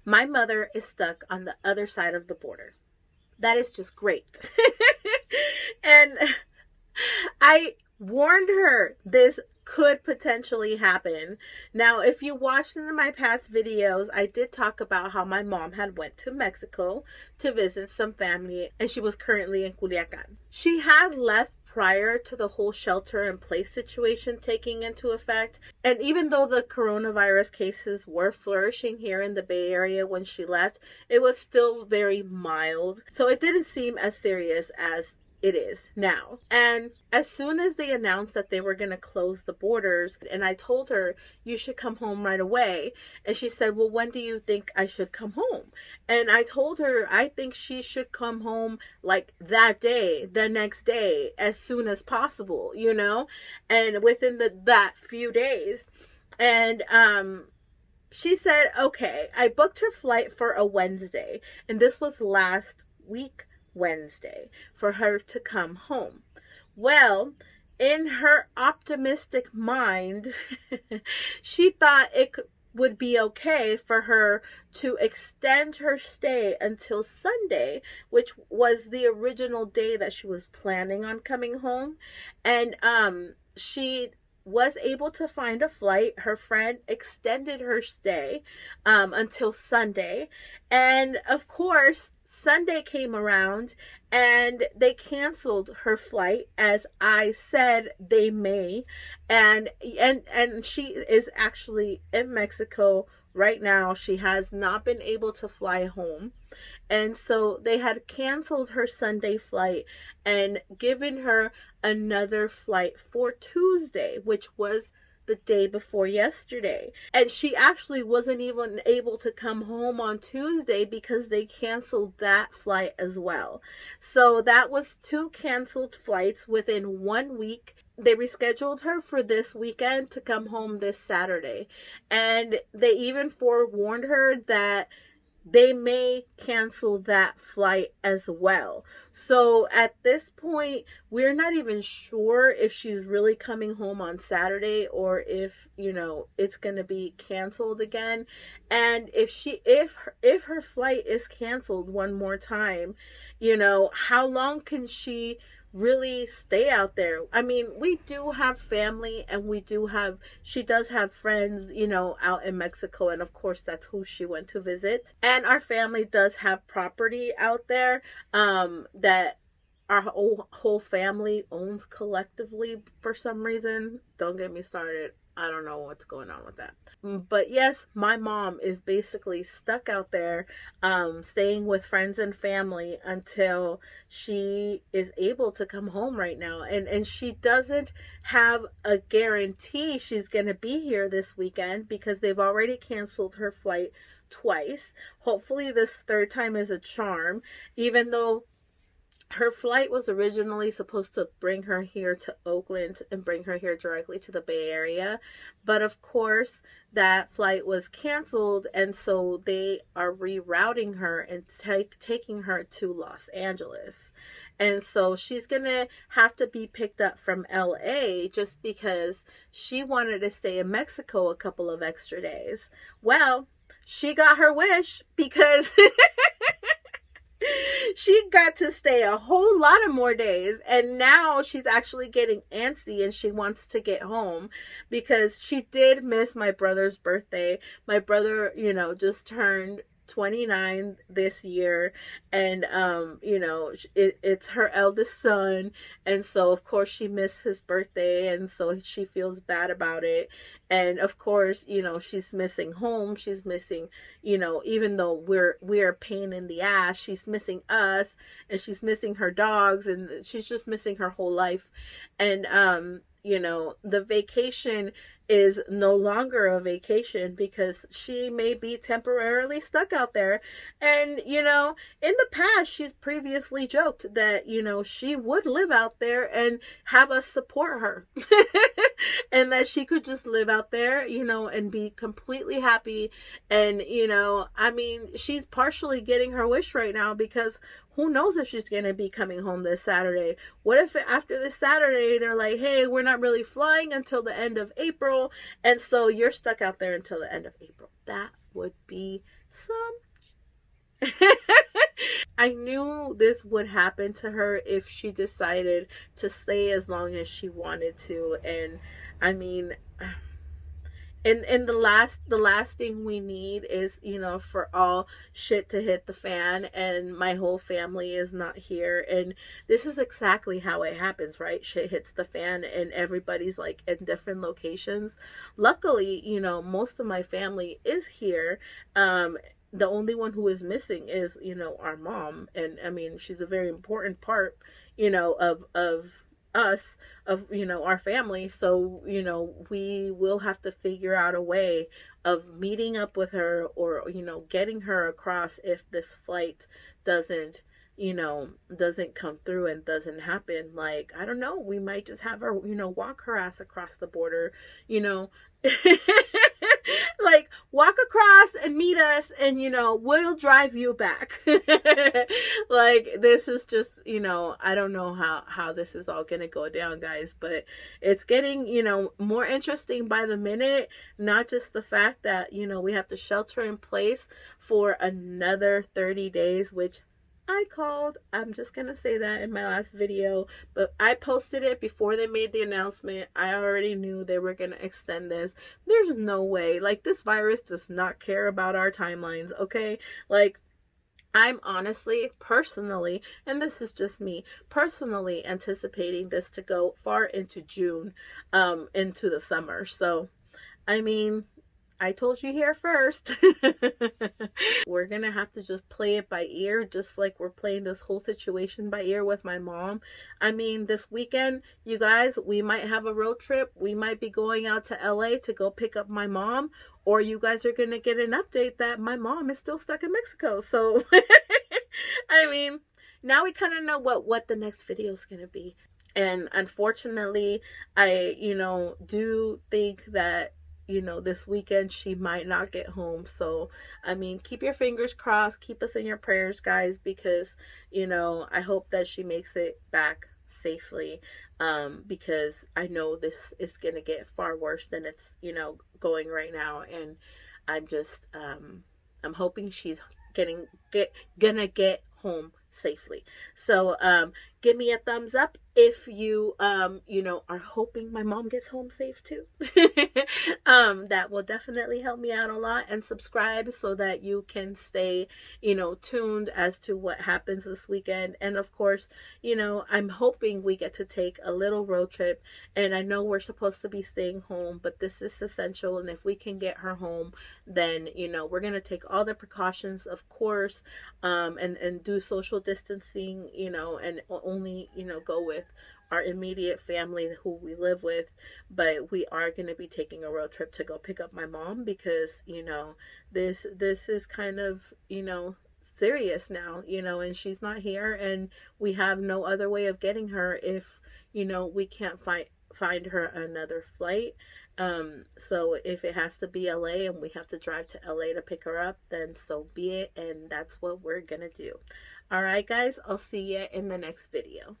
My mother is stuck on the other side of the border. That is just great. And I warned her this could potentially happen. Now, if you watched in my past videos, I did talk about how my mom had went to Mexico to visit some family, and she was currently in Culiacan. She had left prior to the whole shelter in place situation taking into effect. And even though the coronavirus cases were flourishing here in the Bay Area when she left, it was still very mild. So it didn't seem as serious as it is now. And as soon as they announced that they were going to close the borders, and I told her, you should come home right away. And she said, well, when do you think I should come home? And I told her, I think she should come home like that day, the next day, as soon as possible, you know, and within that few days. And, she said, okay. I booked her flight for a Wednesday, and this was last week Wednesday, for her to come home. Well, in her optimistic mind, she thought it would be okay for her to extend her stay until Sunday, which was the original day that she was planning on coming home. And she was able to find a flight. Her friend extended her stay until Sunday. And of course, Sunday came around and they canceled her flight, as I said they may. And she is actually in Mexico right now. She has not been able to fly home. And so they had canceled her Sunday flight and given her another flight for Tuesday, which was the day before yesterday. And she actually wasn't even able to come home on Tuesday because they canceled that flight as well. So that was 2 canceled flights within 1 week. They rescheduled her for this weekend to come home this Saturday. And they even forewarned her that they may cancel that flight as well. So at this point, we're not even sure if she's really coming home on Saturday or if, you know, it's going to be canceled again. And if her flight is canceled one more time, you know, how long can she really stay out there? I mean, we do have family, and she does have friends, you know, out in Mexico, and of course that's who she went to visit. And our family does have property out there that our whole family owns collectively for some reason. Don't get me started. I don't know what's going on with that. But yes, my mom is basically stuck out there, staying with friends and family until she is able to come home right now. And she doesn't have a guarantee she's going to be here this weekend because they've already canceled her flight twice. Hopefully this third time is a charm, even though her flight was originally supposed to bring her here to Oakland and bring her here directly to the Bay Area. But of course, that flight was canceled, and so they are rerouting her and taking her to Los Angeles. And so she's going to have to be picked up from LA just because she wanted to stay in Mexico a couple of extra days. Well, she got her wish because she got to stay a whole lot of more days, and now she's actually getting antsy and she wants to get home because she did miss my brother's birthday. My brother, you know, just turned 29 this year, and you know, it's her eldest son, and so of course she missed his birthday, and so she feels bad about it. And of course, you know, she's missing home, she's missing, you know, even though we're a pain in the ass, she's missing us, and she's missing her dogs, and she's just missing her whole life. And you know, the vacation is no longer a vacation because she may be temporarily stuck out there. And, you know, in the past, she's previously joked that, you know, she would live out there and have us support her. And that she could just live out there, you know, and be completely happy. And, you know, I mean, she's partially getting her wish right now because who knows if she's going to be coming home this Saturday. What if after this Saturday, they're like, hey, we're not really flying until the end of April, and so you're stuck out there until the end of April? That would be some. I knew this would happen to her if she decided to stay as long as she wanted to. And I mean, and the last thing we need is, for all shit to hit the fan and my whole family is not here. And this is exactly how it happens, right? Shit hits the fan and everybody's like in different locations. Luckily, most of my family is here. The only one who is missing is, our mom. And I mean, she's a very important part, of us, of our family. So we will have to figure out a way of meeting up with her, or getting her across if this flight doesn't doesn't come through and doesn't happen. Like, I don't know, we might just have her walk her ass across the border, you know like, walk across and meet us, and we'll drive you back. Like, this is just, I don't know how this is all gonna go down, guys, but it's getting more interesting by the minute. Not just the fact that we have to shelter in place for another 30 days, which I called. I'm just going to say that in my last video, but I posted it before they made the announcement. I already knew they were going to extend this. There's no way. Like, this virus does not care about our timelines, okay? Like, I'm honestly, personally, and this is just me, personally anticipating this to go far into June, into the summer. So, I mean, I told you here first. We're gonna have to just play it by ear, just like we're playing this whole situation by ear with my mom. I mean, this weekend, you guys, we might have a road trip. We might be going out to LA to go pick up my mom, or you guys are gonna get an update that my mom is still stuck in Mexico. So, I mean, now we kind of know what the next video is gonna be. And unfortunately, I, do think that this weekend she might not get home. So, I mean, keep your fingers crossed, keep us in your prayers, guys, because, I hope that she makes it back safely, because I know this is going to get far worse than it's, going right now. And I'm just, I'm hoping she's gonna get home safely. So, give me a thumbs up if you are hoping my mom gets home safe too. That will definitely help me out a lot. And subscribe so that you can stay tuned as to what happens this weekend. And of course, I'm hoping we get to take a little road trip. And I know we're supposed to be staying home, but this is essential. And if we can get her home, then we're gonna take all the precautions, of course, and do social distancing, and only go with our immediate family who we live with. But we are going to be taking a road trip to go pick up my mom, because this is kind of serious now, and she's not here, and we have no other way of getting her if we can't find her another flight. So if it has to be LA and we have to drive to LA to pick her up, then so be it, and that's what we're gonna do. All right, guys, I'll see you in the next video.